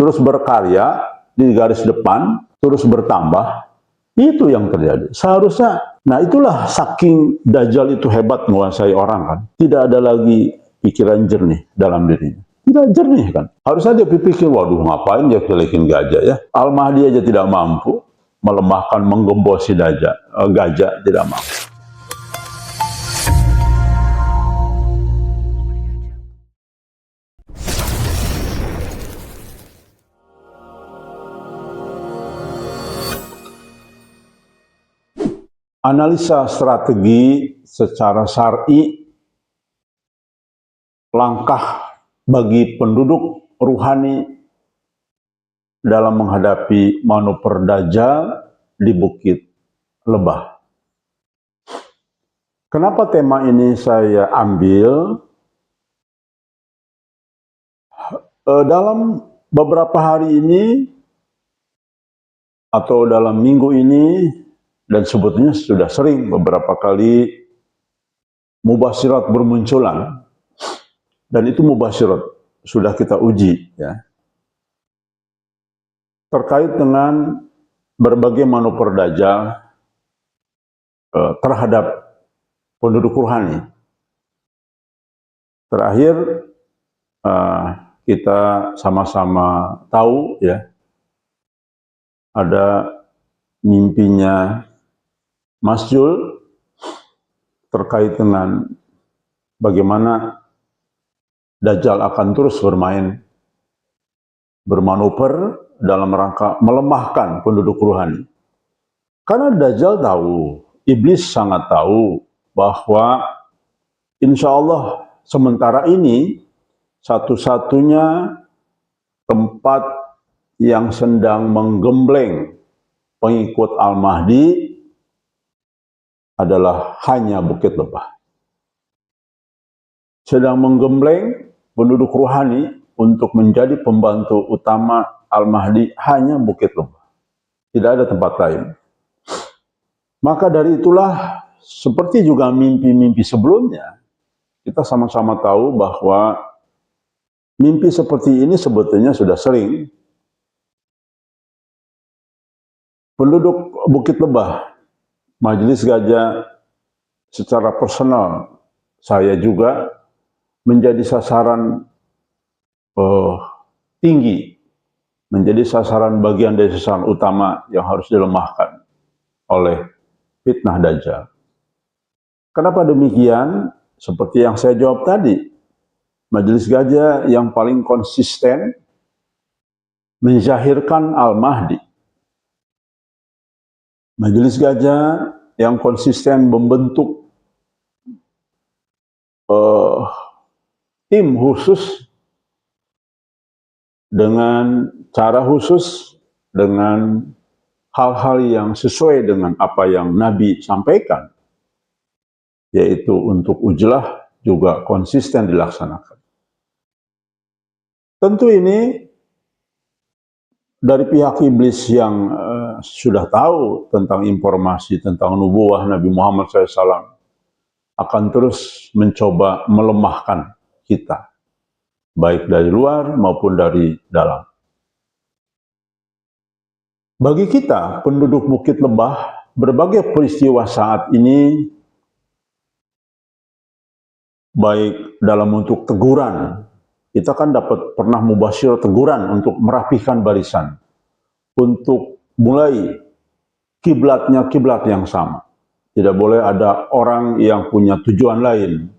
terus berkarya di garis depan, terus bertambah. Itu yang terjadi. Seharusnya, nah itulah saking Dajjal itu hebat menguasai orang kan. Tidak ada lagi pikiran jernih dalam dirinya. Tidak jernih kan. Harusnya dia berpikir, waduh ngapain dia keliling gajah ya. Al-Mahdi aja tidak mampu melemahkan, menggembosi gajah tidak mampu. Analisa strategi secara syar'i langkah bagi penduduk ruhani dalam menghadapi manuver Dajjal di Bukit Lebah. Kenapa tema ini saya ambil? Dalam beberapa hari ini atau dalam minggu ini, dan sebetulnya sudah sering beberapa kali mubasyirat bermunculan, dan itu mubasyirat sudah kita uji ya, terkait dengan berbagai manuver Dajjal terhadap penduduk ruhani. Terakhir kita sama-sama tahu ya, ada mimpinya Mas Jul terkait dengan bagaimana Dajjal akan terus bermanuver dalam rangka melemahkan penduduk ruhani. Karena Dajjal tahu, iblis sangat tahu bahwa insya Allah sementara ini satu-satunya tempat yang sedang menggembleng pengikut Al-Mahdi adalah hanya Bukit Lebah. Sedang menggembleng penduduk ruhani untuk menjadi pembantu utama Al-Mahdi hanya Bukit Lebah. Tidak ada tempat lain. Maka dari itulah, seperti juga mimpi-mimpi sebelumnya, kita sama-sama tahu bahwa mimpi seperti ini sebetulnya sudah sering. Penduduk Bukit Lebah, Majelis Gajah secara personal, saya juga menjadi sasaran tinggi, menjadi sasaran bagian dari sasaran utama yang harus dilemahkan oleh fitnah Dajjal. Kenapa demikian? Seperti yang saya jawab tadi, Majelis Gajah yang paling konsisten menzahirkan Al-Mahdi. Majelis Gajah yang konsisten membentuk tim khusus dengan cara khusus, dengan hal-hal yang sesuai dengan apa yang Nabi sampaikan, yaitu untuk ujlah juga konsisten dilaksanakan. Tentu ini dari pihak iblis yang sudah tahu tentang informasi tentang nubuwah Nabi Muhammad SAW akan terus mencoba melemahkan kita, baik dari luar maupun dari dalam. Bagi kita, penduduk Bukit Lebah, berbagai peristiwa saat ini, baik dalam bentuk teguran, kita kan pernah mubasyir teguran untuk merapihkan barisan, untuk mulai kiblatnya kiblat yang sama. Tidak boleh ada orang yang punya tujuan lain,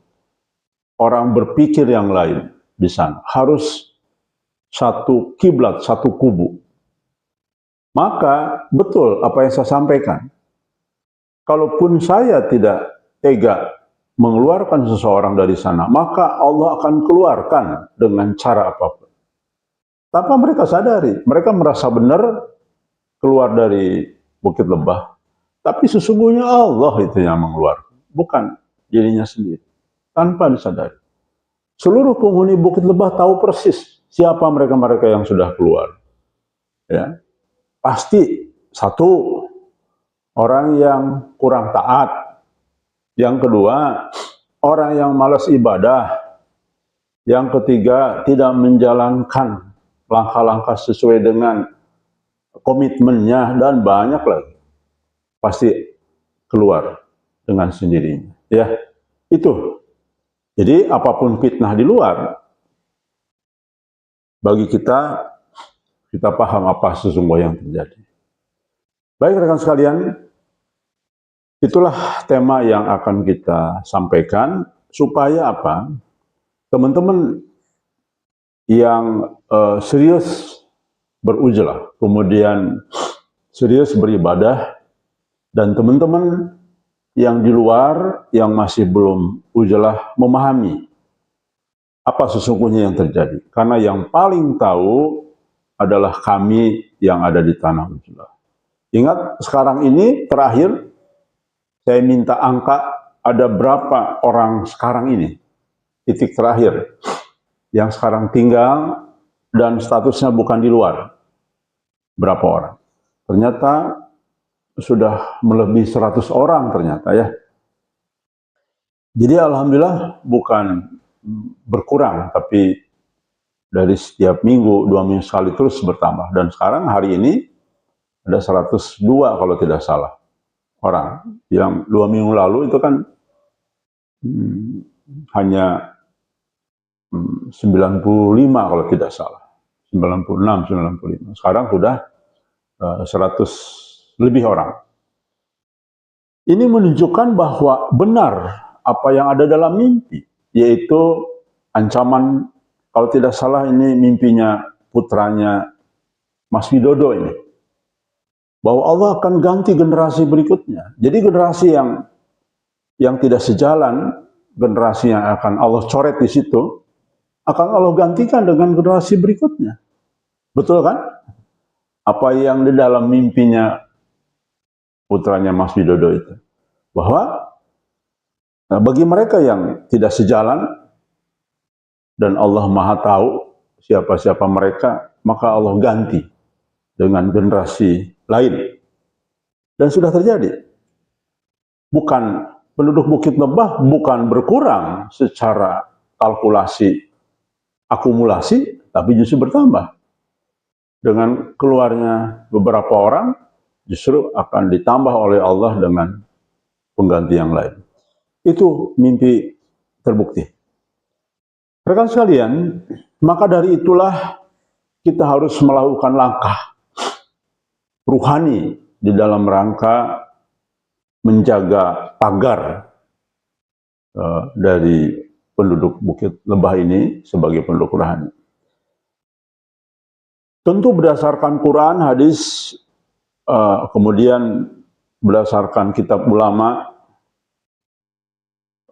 orang berpikir yang lain di sana. Harus satu kiblat, satu kubu. Maka betul apa yang saya sampaikan. Kalaupun saya tidak tega mengeluarkan seseorang dari sana, maka Allah akan keluarkan dengan cara apapun. Tanpa mereka sadari, mereka merasa benar keluar dari Bukit Lebah. Tapi sesungguhnya Allah itu yang mengeluarkan, bukan dirinya sendiri, tanpa disadari. Seluruh penghuni Bukit Lebah tahu persis siapa mereka-mereka yang sudah keluar. Ya, pasti satu, orang yang kurang taat. Yang kedua, orang yang malas ibadah. Yang ketiga, tidak menjalankan langkah-langkah sesuai dengan komitmennya, dan banyak lagi. Pasti keluar dengan sendirinya. Ya, itu. Jadi apapun fitnah di luar, bagi kita paham apa sesungguhnya yang terjadi. Baik rekan sekalian, itulah tema yang akan kita sampaikan, supaya apa? Teman-teman yang serius berujlah, kemudian serius beribadah, dan teman-teman yang di luar yang masih belum ujlah memahami apa sesungguhnya yang terjadi. Karena yang paling tahu adalah kami yang ada di tanah ujlah. Ingat, sekarang ini terakhir saya minta angka, ada berapa orang sekarang ini, titik terakhir, yang sekarang tinggal dan statusnya bukan di luar. Berapa orang? Ternyata sudah melebihi 100 orang ternyata ya. Jadi alhamdulillah bukan berkurang, tapi dari setiap minggu, 2 minggu sekali terus bertambah. Dan sekarang hari ini ada 102 kalau tidak salah orang. Yang 2 minggu lalu itu kan hanya 95 kalau tidak salah. 96, 95. Sekarang sudah 100 lebih orang. Ini menunjukkan bahwa benar apa yang ada dalam mimpi, yaitu ancaman, kalau tidak salah ini mimpinya putranya Mas Widodo ini, bahwa Allah akan ganti generasi berikutnya. Jadi generasi yang tidak sejalan, generasi yang akan Allah coret di situ, akan Allah gantikan dengan generasi berikutnya. Betul kan? Apa yang di dalam mimpinya putranya Mas Widodo itu, bahwa bagi mereka yang tidak sejalan dan Allah Maha tahu siapa-siapa mereka, maka Allah ganti dengan generasi lain. Dan sudah terjadi. Bukan penduduk Bukit Lebah bukan berkurang secara kalkulasi akumulasi, tapi justru bertambah. Dengan keluarnya beberapa orang, justru akan ditambah oleh Allah dengan pengganti yang lain. Itu mimpi terbukti. Rekan sekalian, maka dari itulah kita harus melakukan langkah ruhani di dalam rangka menjaga pagar dari penduduk Bukit Lebah ini sebagai penduduk rohani. Tentu berdasarkan Quran, hadis, kemudian berdasarkan kitab ulama,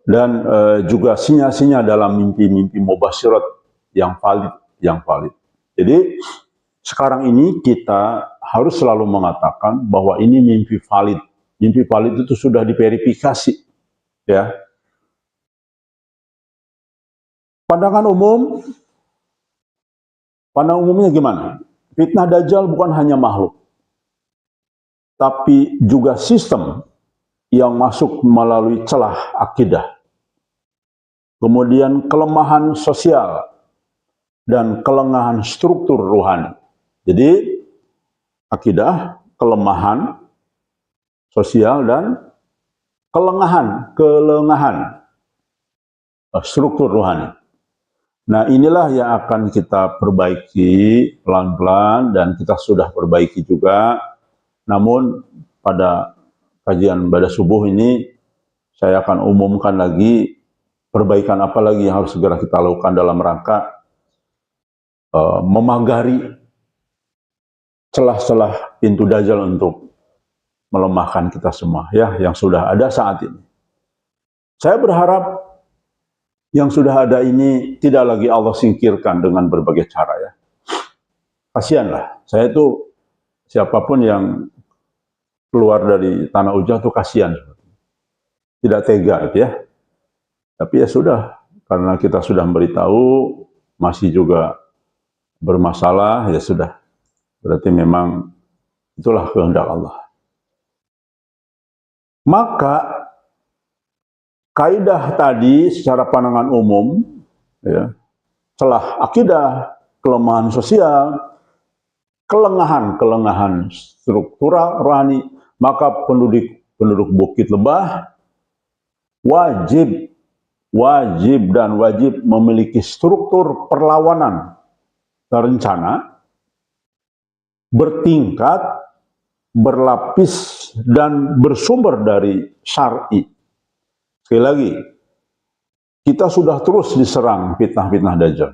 dan juga sinyal-sinyal dalam mimpi-mimpi mubasyirat yang valid. Jadi sekarang ini kita harus selalu mengatakan bahwa ini mimpi valid. Mimpi valid itu sudah diverifikasi, ya. Pandangan umumnya gimana? Fitnah Dajjal bukan hanya makhluk, tapi juga sistem yang masuk melalui celah akidah. Kemudian kelemahan sosial dan kelengahan struktur rohani. Jadi akidah, kelemahan sosial, dan kelengahan struktur rohani. Nah, inilah yang akan kita perbaiki pelan-pelan, dan kita sudah perbaiki juga. Namun pada kajian pada subuh ini saya akan umumkan lagi perbaikan apa lagi yang harus segera kita lakukan dalam rangka memagari celah-celah pintu Dajjal untuk melemahkan kita semua, ya, yang sudah ada saat ini. Saya berharap yang sudah ada ini tidak lagi Allah singkirkan dengan berbagai cara, ya. Kasihanlah, saya itu siapapun yang keluar dari tanah ujah itu kasihan, tidak tega, ya. Tapi ya sudah, karena kita sudah memberitahu masih juga bermasalah, ya sudah. Berarti memang itulah kehendak Allah. Maka kaidah tadi secara pandangan umum, ya, celah akidah, kelemahan sosial, kelengahan struktural rohani, maka penduduk Bukit Lebah wajib memiliki struktur perlawanan terencana, bertingkat, berlapis, dan bersumber dari syar'i. Sekali lagi, kita sudah terus diserang fitnah-fitnah Dajjal.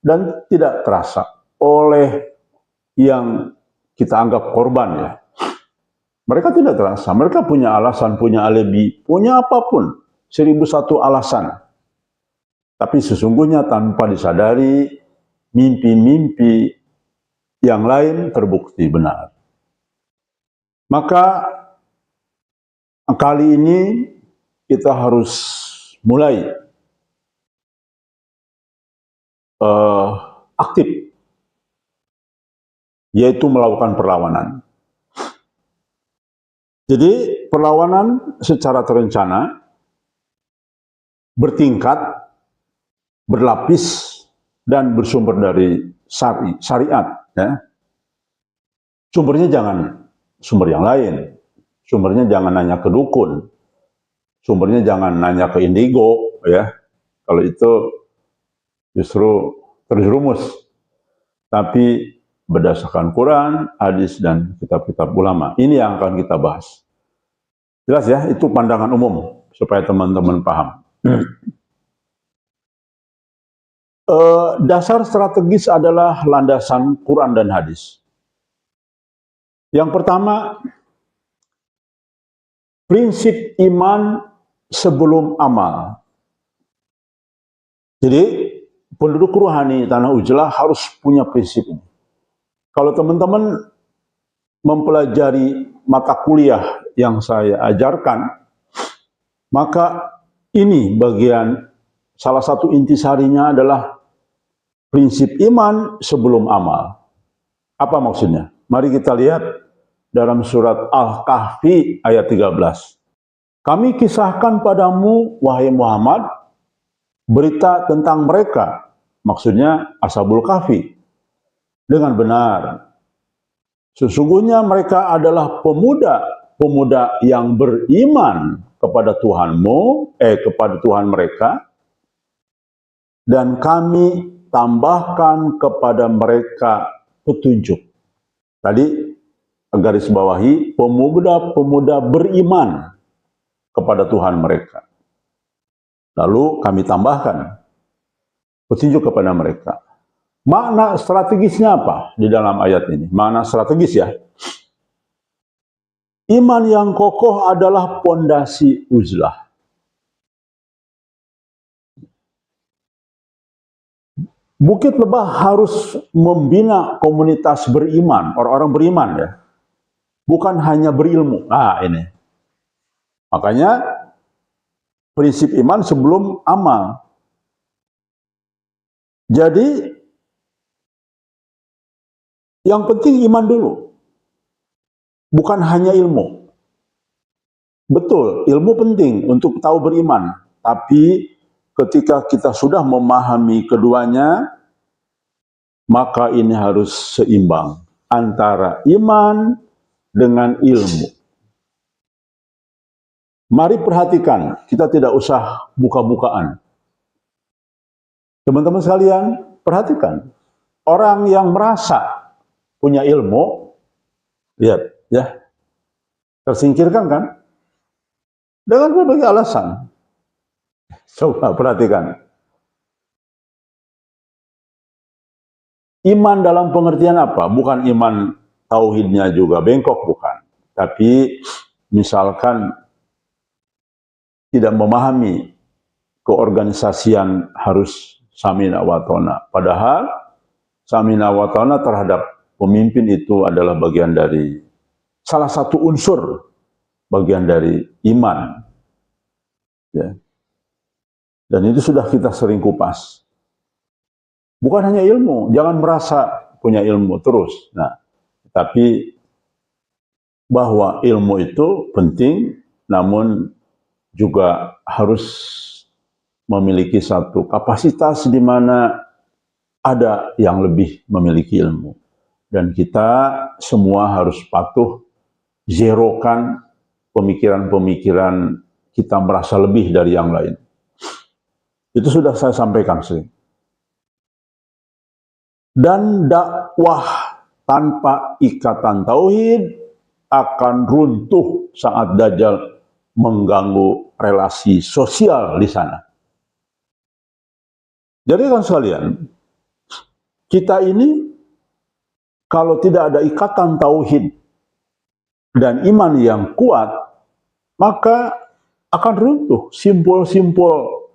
Dan tidak terasa oleh yang kita anggap korban ya. Mereka tidak terasa, mereka punya alasan, punya alibi, punya apapun, 1001 alasan. Tapi sesungguhnya tanpa disadari, mimpi-mimpi yang lain terbukti benar. Maka kali ini kita harus mulai aktif, yaitu melakukan perlawanan. Jadi perlawanan secara terencana, bertingkat, berlapis, dan bersumber dari syariat. Ya. Sumbernya jangan sumber yang lain, sumbernya jangan nanya ke dukun, sumbernya jangan nanya ke indigo, ya. Kalau itu justru terjerumus. Tapi berdasarkan Quran, hadis, dan kitab-kitab ulama. Ini yang akan kita bahas. Jelas ya, itu pandangan umum, supaya teman-teman paham. Dasar strategis adalah landasan Quran dan hadis. Yang pertama, prinsip iman sebelum amal. Jadi, penduduk rohani Tanah Ujlah harus punya prinsip ini. Kalau teman-teman mempelajari mata kuliah yang saya ajarkan, maka ini bagian salah satu intisarinya adalah prinsip iman sebelum amal. Apa maksudnya? Mari kita lihat dalam surat Al-Kahfi ayat 13. Kami kisahkan padamu, wahai Muhammad, berita tentang mereka, maksudnya Ashabul Kahfi, dengan benar. Sesungguhnya mereka adalah pemuda yang beriman kepada Tuhanmu, kepada Tuhan mereka, dan kami tambahkan kepada mereka petunjuk. Tadi garis bawahi, pemuda-pemuda beriman kepada Tuhan mereka. Lalu kami tambahkan petunjuk kepada mereka. Makna strategisnya apa di dalam ayat ini? Makna strategis ya. Iman yang kokoh adalah pondasi uzlah. Bukit Lebah harus membina komunitas beriman, orang-orang beriman ya. Bukan hanya berilmu. Nah ini. Makanya prinsip iman sebelum amal. Jadi yang penting iman dulu, bukan hanya ilmu. Betul, ilmu penting untuk tahu beriman. Tapi ketika kita sudah memahami keduanya, maka ini harus seimbang antara iman dengan ilmu. Mari perhatikan, kita tidak usah buka-bukaan. Teman-teman sekalian, perhatikan. Orang yang merasa punya ilmu, lihat ya, tersingkirkan kan? Dengan berbagai alasan. Coba perhatikan. Iman dalam pengertian apa? Bukan iman tauhidnya juga bengkok, bukan. Tapi misalkan tidak memahami keorganisasian harus samina wa ta'na. Padahal samina wa ta'na terhadap pemimpin itu adalah bagian dari salah satu unsur bagian dari iman. Ya. Dan itu sudah kita sering kupas. Bukan hanya ilmu, jangan merasa punya ilmu terus. Nah, tapi bahwa ilmu itu penting, namun juga harus memiliki satu kapasitas di mana ada yang lebih memiliki ilmu. Dan kita semua harus patuh zerokan pemikiran-pemikiran kita merasa lebih dari yang lain. Itu sudah saya sampaikan sering. Dan dakwah tanpa ikatan tauhid akan runtuh saat Dajjal mengganggu relasi sosial di sana. Jadi kan sekalian, kita ini kalau tidak ada ikatan tauhid dan iman yang kuat, maka akan runtuh simpul-simpul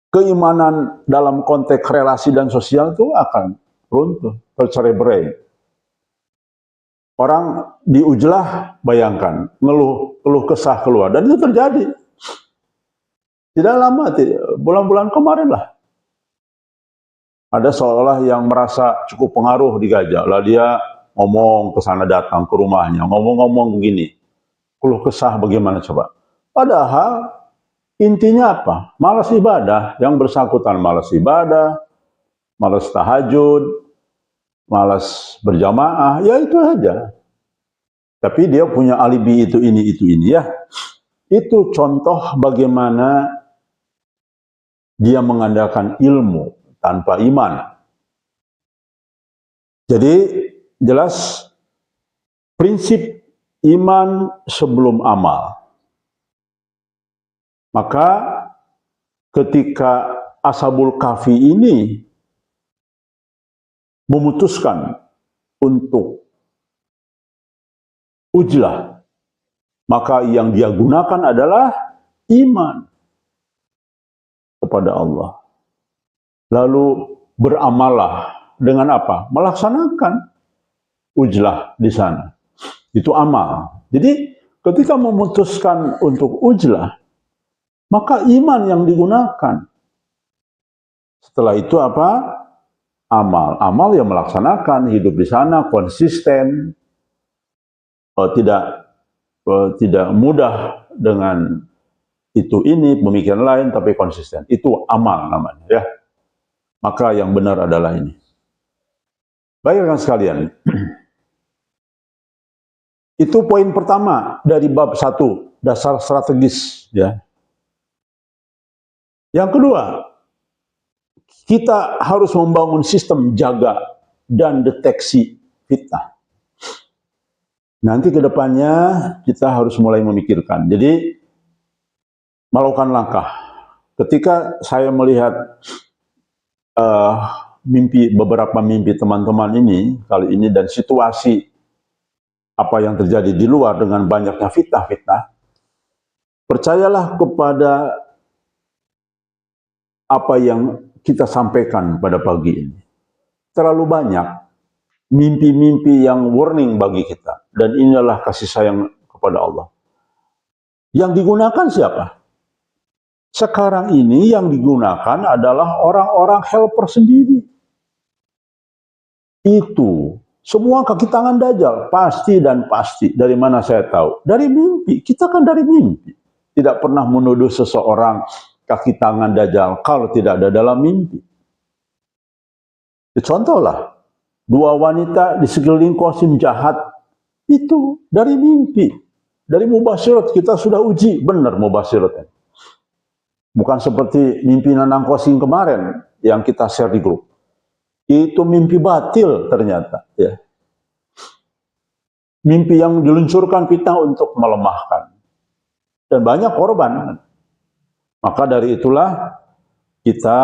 keimanan dalam konteks relasi dan sosial itu akan runtuh, tercerai-berai. Orang di Ujlah, bayangkan, keluh kesah keluar, dan itu terjadi. Tidak lama, bulan-bulan kemarin lah. Ada seolah yang merasa cukup pengaruh di Gajah, lah dia ngomong ke sana, datang ke rumahnya, ngomong-ngomong begini, keluh kesah bagaimana coba. Padahal intinya apa? Malas ibadah, yang bersangkutan malas ibadah, malas tahajud, malas berjamaah, ya itu aja. Tapi dia punya alibi itu ini ya. Itu contoh bagaimana dia mengandalkan ilmu tanpa iman. Jadi jelas prinsip iman sebelum amal. Maka ketika Ashabul Kahfi ini memutuskan untuk Ujlah, maka yang dia gunakan adalah iman kepada Allah. Lalu beramallah dengan apa? Melaksanakan Ujlah di sana. Itu amal. Jadi ketika memutuskan untuk Ujlah, maka iman yang digunakan. Setelah itu apa? Amal. Amal yang melaksanakan, hidup di sana, konsisten, tidak mudah dengan itu ini, pemikiran lain, tapi konsisten. Itu amal namanya, ya. Maka yang benar adalah ini. Baik rekan sekalian, itu poin pertama dari bab 1, dasar strategis, ya. Yang kedua, kita harus membangun sistem jaga dan deteksi fitnah. Nanti ke depannya kita harus mulai memikirkan. Jadi melakukan langkah. Ketika saya melihat beberapa mimpi teman-teman ini kali ini dan situasi apa yang terjadi di luar dengan banyaknya fitnah-fitnah, percayalah kepada apa yang kita sampaikan pada pagi ini. Terlalu banyak mimpi-mimpi yang warning bagi kita. Dan inilah kasih sayang kepada Allah. Yang digunakan siapa? Sekarang ini yang digunakan adalah orang-orang helper sendiri. Itu semua kaki tangan Dajjal, pasti dan pasti. Dari mana saya tahu? Dari mimpi. Kita kan dari mimpi. Tidak pernah menuduh seseorang kaki tangan Dajjal kalau tidak ada dalam mimpi. Contohlah, 2 wanita di sekeliling Qasim jahat, itu dari mimpi. Dari mubasyirat kita sudah uji, benar mubasyiratnya. Bukan seperti mimpi Nanang Qasim kemarin yang kita share di grup. Itu mimpi batil ternyata, ya. Mimpi yang diluncurkan fitnah untuk melemahkan. Dan banyak korban. Maka dari itulah kita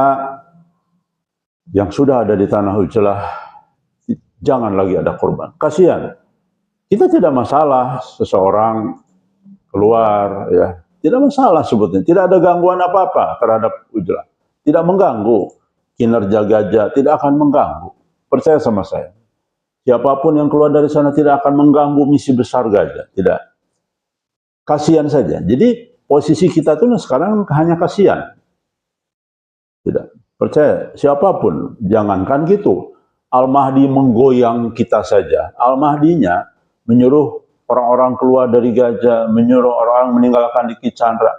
yang sudah ada di tanah Ujlah, jangan lagi ada korban. Kasihan. Kita tidak masalah seseorang keluar, ya. Tidak masalah sebetulnya. Tidak ada gangguan apa-apa terhadap Ujlah. Tidak mengganggu kinerja Gajah, tidak akan mengganggu. Percaya sama saya. Siapapun yang keluar dari sana tidak akan mengganggu misi besar Gajah. Tidak. Kasihan saja. Jadi posisi kita itu sekarang hanya kasihan. Tidak. Percaya. Siapapun. Jangankan gitu. Al-Mahdi menggoyang kita saja. Al-Mahdinya menyuruh orang-orang keluar dari Gajah, menyuruh orang meninggalkan Diki Chandra.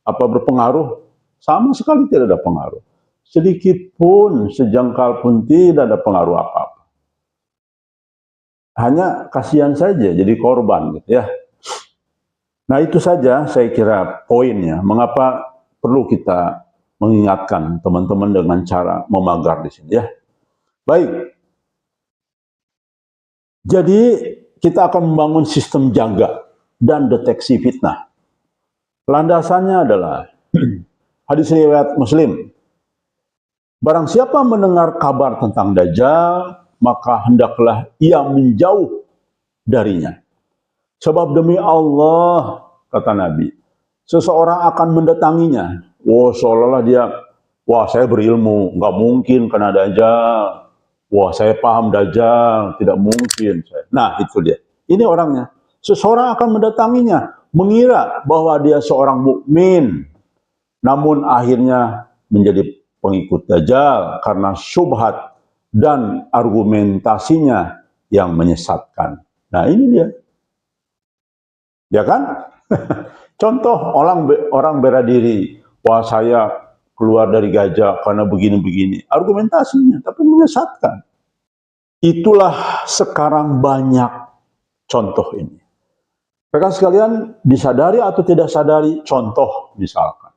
Apa berpengaruh? Sama sekali tidak ada pengaruh. sedikit pun, sejengkal pun tidak ada pengaruh apa-apa. Hanya kasihan saja jadi korban gitu ya. Nah itu saja saya kira poinnya, mengapa perlu kita mengingatkan teman-teman dengan cara memagar di sini ya. Baik, jadi kita akan membangun sistem jaga dan deteksi fitnah. Landasannya adalah hadis riwayat Muslim. Barang siapa mendengar kabar tentang Dajjal, maka hendaklah ia menjauh darinya. Sebab demi Allah, kata Nabi, seseorang akan mendatanginya. Wah, seolah-olah dia, wah saya berilmu, nggak mungkin kena Dajjal. Wah saya paham Dajjal, tidak mungkin. Nah itu dia, ini orangnya. Seseorang akan mendatanginya, mengira bahwa dia seorang mukmin, namun akhirnya menjadi pengikut Dajjal karena syubhat dan argumentasinya yang menyesatkan. Nah ini dia. Ya kan? Contoh orang bela diri, wah saya keluar dari gajah karena begini-begini. Argumentasinya, tapi menyesatkan. Itulah sekarang banyak contoh ini. Rekan sekalian, disadari atau tidak sadari, contoh misalkan.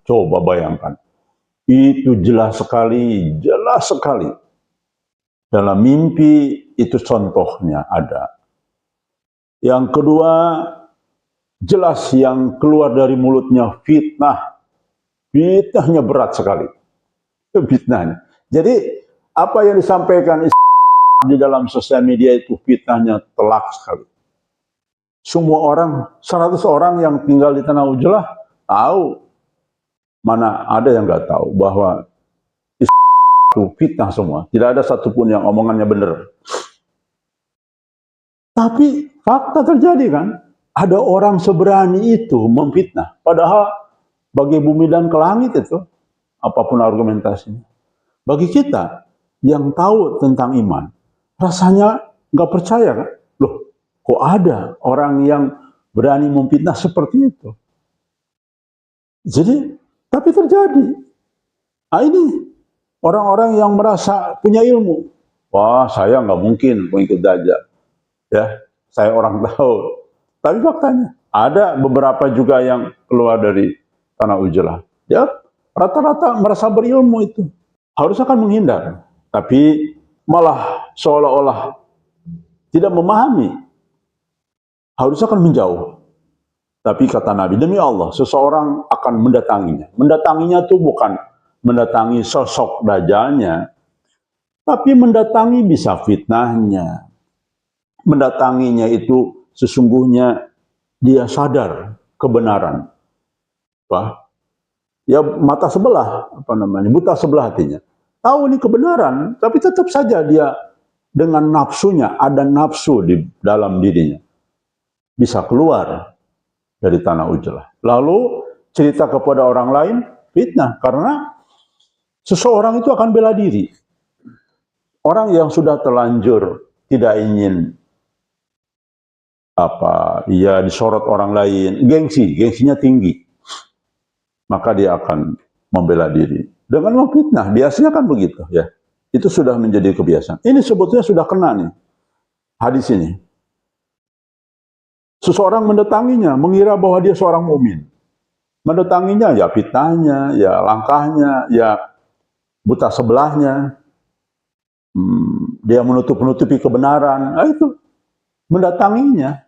Coba bayangkan. Itu jelas sekali. Dalam mimpi itu contohnya ada. Yang kedua, jelas yang keluar dari mulutnya fitnah. Fitnahnya berat sekali. Fitnahnya. Jadi apa yang disampaikan di dalam sosial media itu fitnahnya telak sekali. Semua orang, 100 orang yang tinggal di Tanah Ujlah tahu. Mana ada yang nggak tahu bahwa itu fitnah semua. Tidak ada satupun yang omongannya benar. Tapi fakta terjadi kan? Ada orang seberani itu memfitnah. Padahal bagi bumi dan ke langit itu, apapun argumentasinya. Bagi kita yang tahu tentang iman, rasanya nggak percaya kan? Loh, kok ada orang yang berani memfitnah seperti itu? Jadi, tapi terjadi. Nah ini, orang-orang yang merasa punya ilmu. Wah, saya nggak mungkin mengikut Dajjal. Ya, saya orang tahu. Tapi faktanya, ada beberapa juga yang keluar dari Tanah Ujlah. Ya, rata-rata merasa berilmu itu. Harusnya kan menghindar. Tapi malah seolah-olah tidak memahami. Harusnya kan menjauh. Tapi kata Nabi, demi Allah, seseorang akan mendatanginya. Mendatanginya itu bukan mendatangi sosok Dajjalnya, tapi mendatangi bisa fitnahnya. Mendatanginya itu sesungguhnya dia sadar kebenaran. Wah, ya mata sebelah, buta sebelah hatinya. Tahu ini kebenaran, tapi tetap saja dia dengan nafsunya, ada nafsu di dalam dirinya. Bisa keluar dari Tanah Ujlah. Lalu cerita kepada orang lain, fitnah. Karena seseorang itu akan bela diri. Orang yang sudah terlanjur tidak ingin disorot orang lain, gengsinya tinggi. Maka dia akan membela diri. Dengan memfitnah, biasanya kan begitu ya. Itu sudah menjadi kebiasaan. Ini sebetulnya sudah kena nih, hadis ini. Seseorang mendatanginya, mengira bahwa dia seorang mukmin. Mendatanginya, ya fitnahnya, ya langkahnya, ya buta sebelahnya. Dia menutup-nutupi kebenaran. Nah, itu mendatanginya.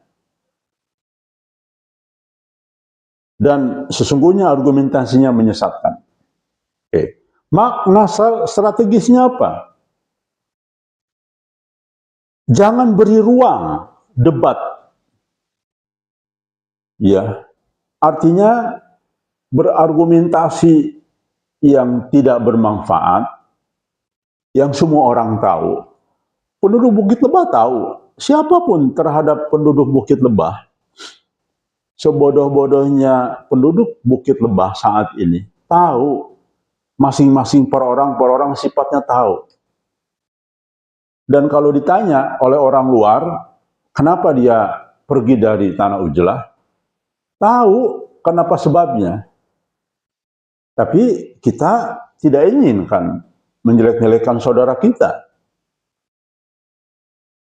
Dan sesungguhnya argumentasinya menyesatkan. Makna strategisnya apa? Jangan beri ruang debat. Ya, artinya berargumentasi yang tidak bermanfaat, yang semua orang tahu. Penduduk Bukit Lebah tahu, siapapun terhadap penduduk Bukit Lebah, sebodoh-bodohnya penduduk Bukit Lebah saat ini, tahu, masing-masing per orang sifatnya tahu. Dan kalau ditanya oleh orang luar, kenapa dia pergi dari Tanah Ujlah? Tahu kenapa sebabnya. Tapi kita tidak inginkan menjelek-jelekan saudara kita.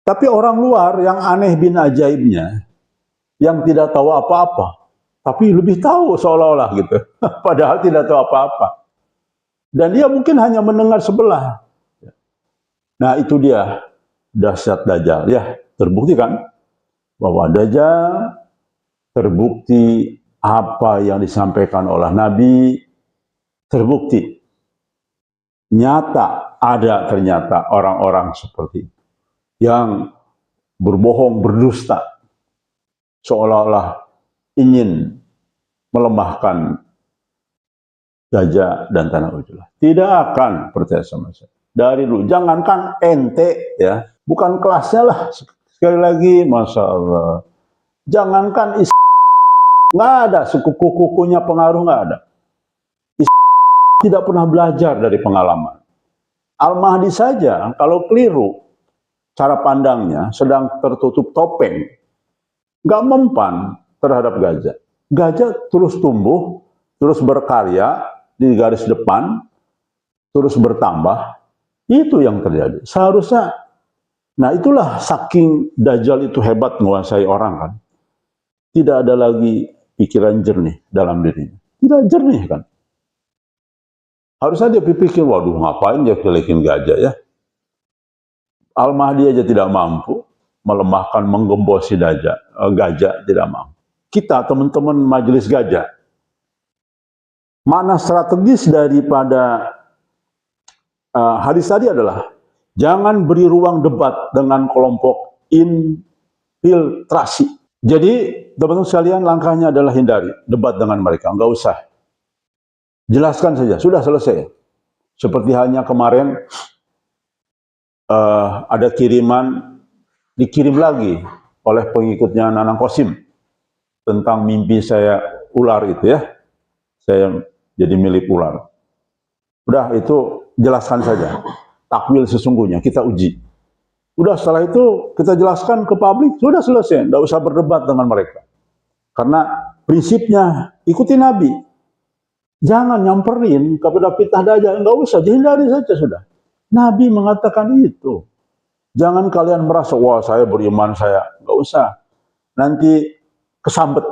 Tapi orang luar yang aneh bin ajaibnya, yang tidak tahu apa-apa, tapi lebih tahu seolah-olah gitu, padahal tidak tahu apa-apa. Dan dia mungkin hanya mendengar sebelah. Nah itu dia dahsyat Dajjal. Ya, terbukti kan bahwa Dajjal terbukti apa yang disampaikan oleh Nabi, terbukti. Nyata ada ternyata orang-orang seperti itu yang berbohong, berdusta, seolah-olah ingin melemahkan Gajah dan Tanah Ujlah. Tidak akan percaya sama saya. Dari dulu, jangankan ente ya, bukan kelasnya lah. Sekali lagi, Masya Allah. Jangankan nggak ada, suku-kukunya pengaruh nggak ada. Tidak pernah belajar dari pengalaman. Al-Mahdi saja, kalau keliru, cara pandangnya sedang tertutup topeng, nggak mempan terhadap Gajah. Gajah terus tumbuh, terus berkarya di garis depan, terus bertambah. Itu yang terjadi. Seharusnya, nah itulah saking Dajjal itu hebat menguasai orang kan. Tidak ada lagi pikiran jernih dalam dirinya. Tidak jernih kan. Harusnya dia berpikir, waduh ngapain dia jelekin Gajah ya. Al-Mahdi aja tidak mampu melemahkan, menggembosi Gajah tidak mampu. Kita teman-teman majelis Gajah, makna strategis daripada hadis tadi adalah jangan beri ruang debat dengan kelompok infiltrasi. Jadi teman-teman sekalian, langkahnya adalah hindari debat dengan mereka, nggak usah. Jelaskan saja, sudah selesai. Seperti hanya kemarin ada kiriman, dikirim lagi oleh pengikutnya Nanang Qasim tentang mimpi saya ular itu ya. Saya jadi milik ular. Udah itu jelaskan saja. Takwil sesungguhnya, kita uji. Udah setelah itu kita jelaskan ke publik, sudah selesai. Nggak usah berdebat dengan mereka. Karena prinsipnya ikuti Nabi. Jangan nyamperin kepada fitnah Dajjal, nggak usah, dihindari saja sudah. Nabi mengatakan itu. Jangan kalian merasa, wah saya beriman saya. Nggak usah. Nanti kesambet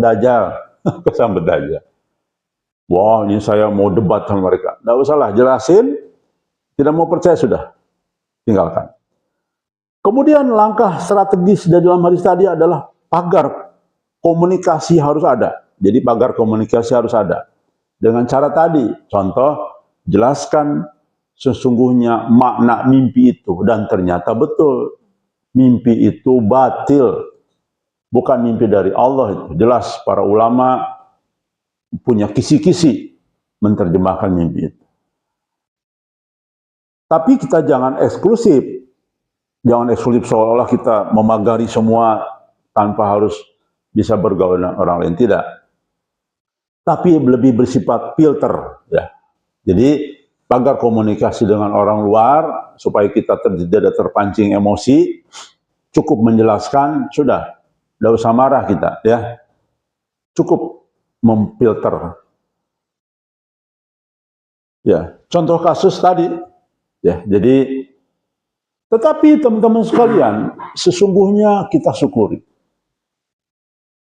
Dajjal. Kesambet Dajjal. Wah ini saya mau debat sama mereka. Nggak usah lah, jelasin. Tidak mau percaya sudah. Tinggalkan. Kemudian langkah strategis dari dalam hadis tadi adalah pagar komunikasi harus ada. Jadi pagar komunikasi harus ada. Dengan cara tadi, contoh, jelaskan sesungguhnya makna mimpi itu, dan ternyata betul mimpi itu batil, bukan mimpi dari Allah. Itu jelas para ulama punya kisi-kisi menerjemahkan mimpi itu. Tapi kita jangan eksklusif seolah-olah kita memagari semua tanpa harus bisa bergaul dengan orang lain, tidak. Tapi lebih bersifat filter ya. Jadi pagar komunikasi dengan orang luar supaya kita tidak terpancing emosi, cukup menjelaskan, sudah, tidak usah marah kita ya, cukup memfilter ya. Contoh kasus tadi ya. Jadi tetapi teman-teman sekalian, sesungguhnya kita syukuri,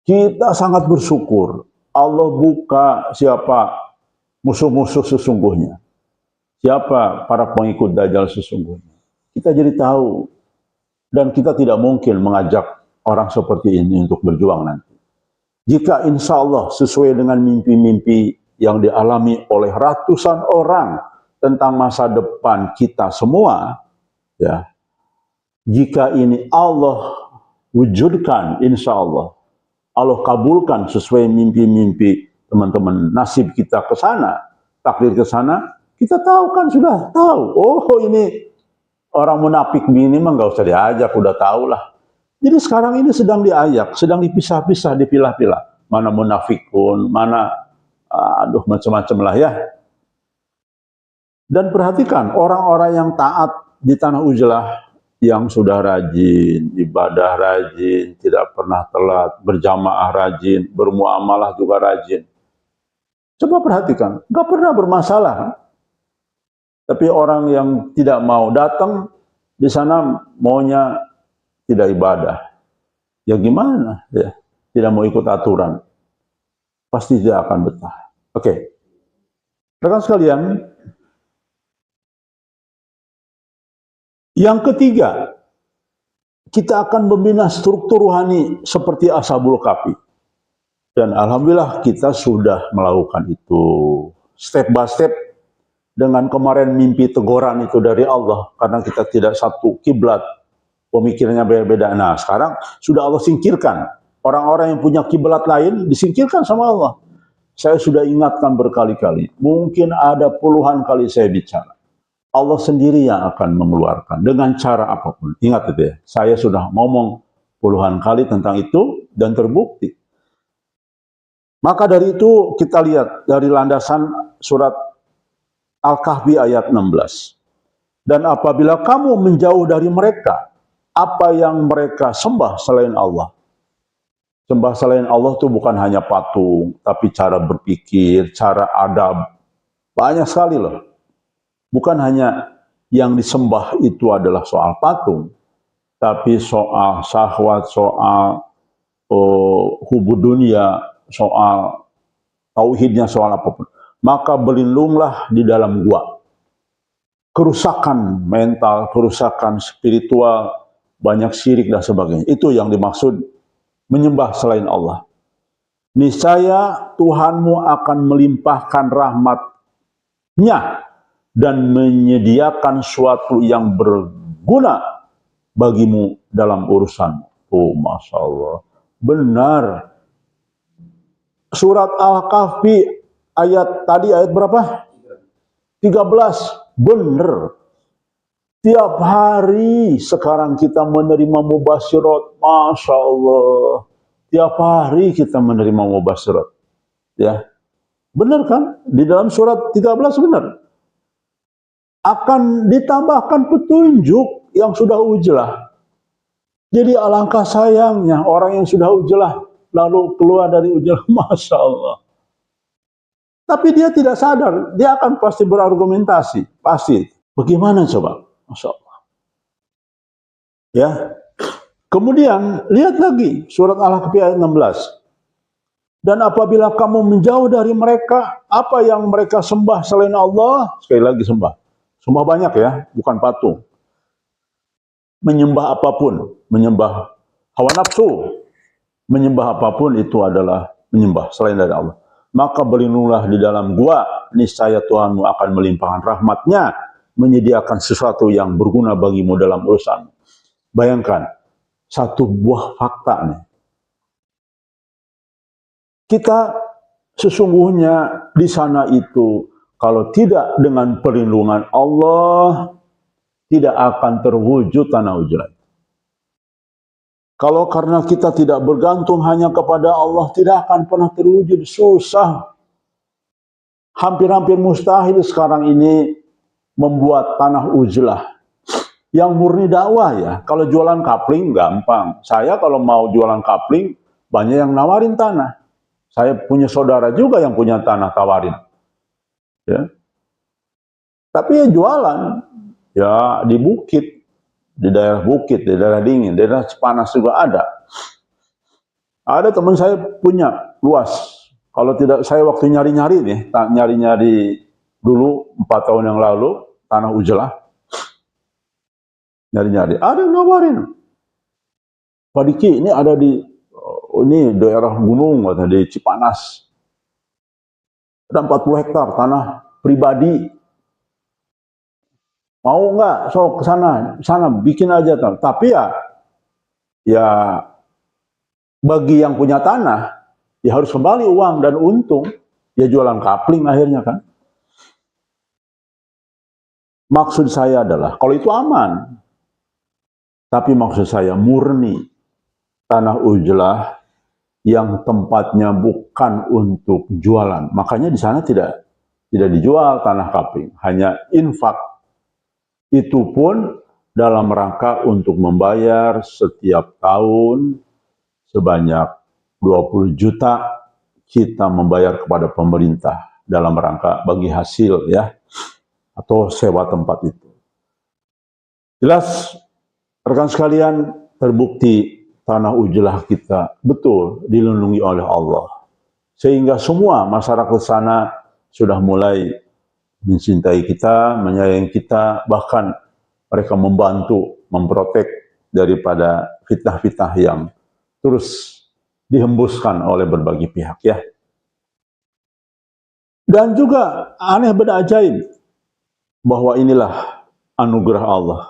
kita sangat bersyukur Allah buka siapa musuh-musuh sesungguhnya. Siapa para pengikut Dajjal sesungguhnya. Kita jadi tahu. Dan kita tidak mungkin mengajak orang seperti ini untuk berjuang nanti. Jika insya Allah sesuai dengan mimpi-mimpi yang dialami oleh ratusan orang tentang masa depan kita semua, ya, jika ini Allah wujudkan, insya Allah, Allah kabulkan sesuai mimpi-mimpi teman-teman, nasib kita ke sana, takdir ke sana, kita tahu kan, sudah tahu. Oh ini orang munafik ini mah nggak usah diajak, udah tahu lah. Jadi sekarang ini sedang diayak, sedang dipisah-pisah, dipilah-pilah. Mana munafikun, mana macam-macam lah ya. Dan perhatikan orang-orang yang taat di Tanah Ujlah, yang sudah rajin, ibadah rajin, tidak pernah telat, berjamaah rajin, bermuamalah juga rajin. Coba perhatikan, nggak pernah bermasalah. Tapi orang yang tidak mau datang di sana maunya tidak ibadah. Ya gimana? Ya, tidak mau ikut aturan. Pasti dia akan betah. Oke. Rekan sekalian, yang ketiga, kita akan membina struktur rohani seperti Ashabul Kahfi. Dan alhamdulillah kita sudah melakukan itu step by step dengan kemarin mimpi teguran itu dari Allah karena kita tidak satu kiblat, pemikirannya berbeda. Nah, sekarang sudah Allah singkirkan. Orang-orang yang punya kiblat lain disingkirkan sama Allah. Saya sudah ingatkan berkali-kali. Mungkin ada puluhan kali saya bicara. Allah sendiri yang akan mengeluarkan dengan cara apapun. Ingat itu ya, saya sudah ngomong puluhan kali tentang itu dan terbukti. Maka dari itu kita lihat dari landasan surat Al-Kahfi ayat 16. Dan apabila kamu menjauh dari mereka, apa yang mereka sembah selain Allah. Sembah selain Allah itu bukan hanya patung, tapi cara berpikir, cara adab. Banyak sekali loh. Bukan hanya yang disembah itu adalah soal patung, tapi soal syahwat, soal hubud dunia, soal tauhidnya, soal apapun. Maka berlindunglah di dalam gua. Kerusakan mental, kerusakan spiritual, banyak syirik dan sebagainya. Itu yang dimaksud menyembah selain Allah. Niscaya Tuhanmu akan melimpahkan rahmat-Nya dan menyediakan suatu yang berguna bagimu dalam urusan. Oh, Masya Allah. Benar. Surat Al-Kahfi ayat berapa? 13. Benar. Tiap hari sekarang kita menerima mubasyirat. Masya Allah. Tiap hari kita menerima mubasyirat. Ya. Benar kan? Di dalam surat 13 benar. Akan ditambahkan petunjuk yang sudah ujlah. Jadi alangkah sayangnya orang yang sudah ujlah lalu keluar dari ujlah. Masya Allah. Tapi dia tidak sadar, dia akan pasti berargumentasi, pasti. Bagaimana coba? Masya Allah. Ya. Kemudian lihat lagi surat Al-Kahfi ayat 16. Dan apabila kamu menjauh dari mereka, apa yang mereka sembah selain Allah? Sekali lagi sembah. Sembah banyak ya, bukan patung. Menyembah apapun, menyembah hawa nafsu, menyembah apapun itu adalah menyembah selain dari Allah. Maka berlindunglah di dalam gua, niscaya Tuhanmu akan melimpahkan rahmat-Nya, menyediakan sesuatu yang berguna bagimu dalam urusan. Bayangkan, satu buah fakta nih. Kita sesungguhnya di sana itu, kalau tidak dengan perlindungan Allah, tidak akan terwujud tanah ujrat. Kalau karena kita tidak bergantung hanya kepada Allah, tidak akan pernah terwujud. Susah. Hampir-hampir mustahil sekarang ini membuat tanah ujlah. Yang murni dakwah ya. Kalau jualan kapling gampang. Saya kalau mau jualan kapling, banyak yang nawarin tanah. Saya punya saudara juga yang punya tanah, tawarin. Ya. Tapi ya jualan. Ya di bukit. Di daerah bukit, di daerah dingin, di daerah panas juga ada. Ada teman saya punya luas. Kalau tidak, saya waktu nyari-nyari nih, nyari-nyari dulu 4 tahun yang lalu, tanah ujlah. Nyari-nyari, ada yang nawarin. Pak Diki, ini ada di ini daerah gunung, di Cipanas. Ada 40 hektar tanah pribadi. Mau nggak? So ke sana bikin aja. Tapi ya bagi yang punya tanah, ya harus kembali uang dan untung. Ya jualan kapling akhirnya kan. Maksud saya adalah, kalau itu aman. Tapi maksud saya murni tanah ujlah yang tempatnya bukan untuk jualan. Makanya di sana tidak dijual tanah kapling, hanya infak. Itu pun dalam rangka untuk membayar setiap tahun sebanyak 20 juta kita membayar kepada pemerintah. dalam rangka bagi hasil ya, atau sewa tempat itu. Jelas rekan sekalian, terbukti tanah Ujlah kita betul dilindungi oleh Allah. Sehingga semua masyarakat sana sudah mulai mencintai kita, menyayangi kita, bahkan mereka membantu memprotek daripada fitnah-fitnah yang terus dihembuskan oleh berbagai pihak ya. Dan juga aneh benda ajaib bahwa inilah anugerah Allah.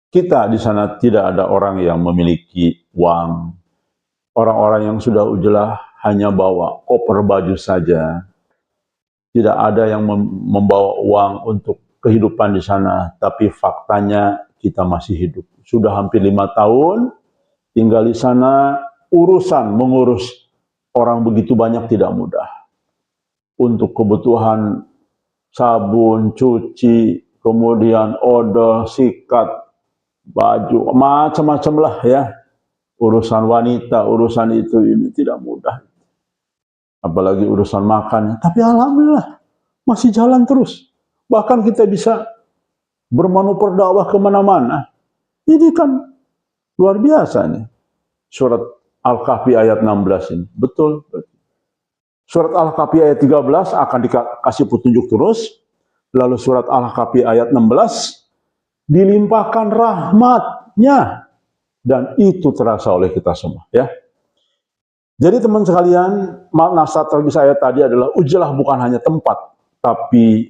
Kita di sana tidak ada orang yang memiliki uang. Orang-orang yang sudah Ujlah hanya bawa koper baju saja. Tidak ada yang membawa uang untuk kehidupan di sana. Tapi faktanya kita masih hidup. Sudah hampir 5 tahun tinggal di sana. Urusan mengurus orang begitu banyak tidak mudah. Untuk kebutuhan sabun, cuci, kemudian odol, sikat, baju, macam-macam lah ya. Urusan wanita, urusan itu ini tidak mudah. Apalagi urusan makannya. Tapi alhamdulillah masih jalan terus. Bahkan kita bisa bermanuver dakwah kemana-mana. Ini kan luar biasa nih. Surat Al-Kahfi ayat 16 ini. Betul. Surat Al-Kahfi ayat 13 akan dikasih petunjuk terus. Lalu surat Al-Kahfi ayat 16 dilimpahkan rahmatnya. Dan itu terasa oleh kita semua ya. Jadi teman sekalian, makna strategis ayat tadi adalah Ujlah bukan hanya tempat, tapi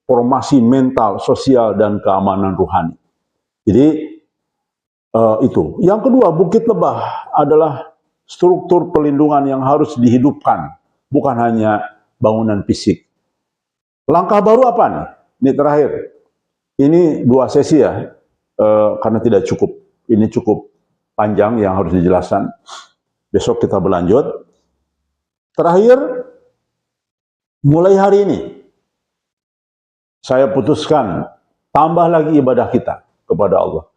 formasi mental, sosial, dan keamanan rohani. Jadi itu. Yang kedua, Bukit Lebah adalah struktur pelindungan yang harus dihidupkan, bukan hanya bangunan fisik. Langkah baru apa nih? Ini terakhir. Ini 2 sesi ya, karena tidak cukup. Ini cukup panjang yang harus dijelaskan. Besok kita berlanjut. Terakhir, mulai hari ini, saya putuskan tambah lagi ibadah kita kepada Allah.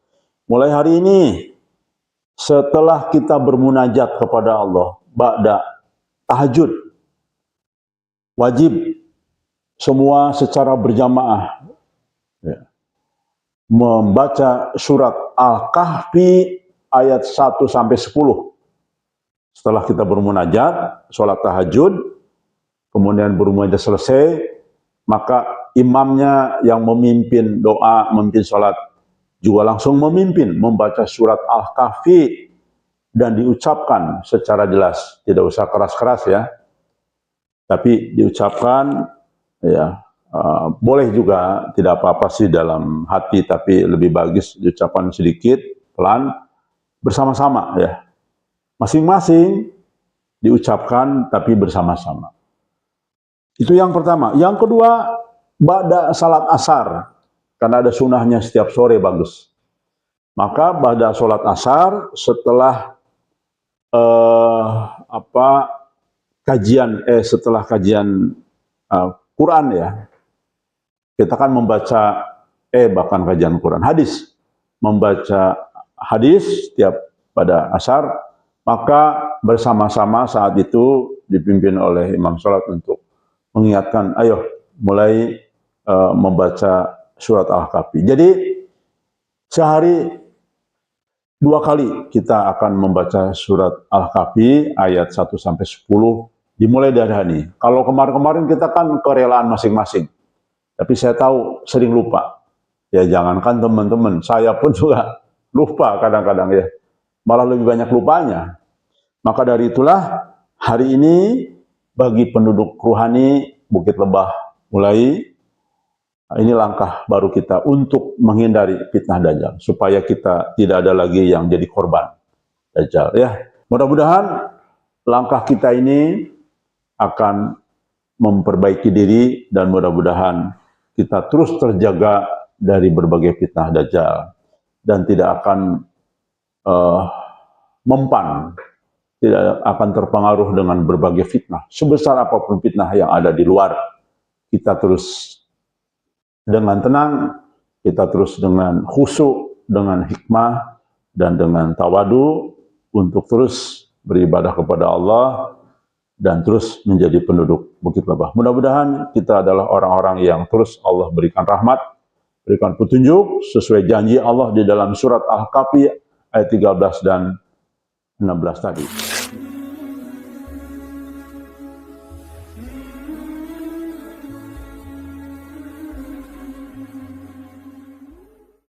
Mulai hari ini, setelah kita bermunajat kepada Allah, ba'da tahajud, wajib semua secara berjamaah ya, membaca surat Al-Kahfi ayat 1-10. Setelah kita bermunajat, sholat tahajud, kemudian bermunajat selesai, maka imamnya yang memimpin doa, memimpin sholat, juga langsung memimpin membaca surat Al-Kahfi dan diucapkan secara jelas. Tidak usah keras-keras ya, tapi diucapkan ya. Boleh juga, tidak apa-apa sih dalam hati, tapi lebih bagus diucapkan sedikit, pelan, bersama-sama ya. Masing-masing diucapkan tapi bersama-sama. Itu yang pertama. Yang kedua, ba'da salat asar. Karena ada sunnahnya setiap sore bagus. Maka ba'da salat asar, setelah setelah kajian Quran ya. Kita kan membaca, bahkan kajian Quran, hadis. Membaca hadis setiap pada asar, maka bersama-sama saat itu dipimpin oleh imam sholat untuk mengingatkan, ayo mulai membaca surat Al-Kahfi. Jadi sehari 2 kali kita akan membaca surat Al-Kahfi ayat 1-10 dimulai dari hari ini. Kalau kemarin-kemarin kita kan kerelaan masing-masing. Tapi saya tahu sering lupa. Ya jangankan teman-teman, saya pun juga lupa kadang-kadang ya. Malah lebih banyak lupanya. Maka dari itulah hari ini bagi penduduk rohani Bukit Lebah mulai, ini langkah baru kita untuk menghindari fitnah Dajjal. Supaya kita tidak ada lagi yang jadi korban Dajjal ya. Mudah-mudahan langkah kita ini akan memperbaiki diri dan mudah-mudahan kita terus terjaga dari berbagai fitnah Dajjal dan tidak akan mempan, tidak akan terpengaruh dengan berbagai fitnah. Sebesar apapun fitnah yang ada di luar, kita terus dengan tenang, kita terus dengan khusyuk, dengan hikmah, dan dengan tawadu untuk terus beribadah kepada Allah dan terus menjadi penduduk Bukit Lebah. Mudah-mudahan kita adalah orang-orang yang terus Allah berikan rahmat, berikan petunjuk sesuai janji Allah di dalam surat Al-Kahfi ayat 13 dan 16 tadi.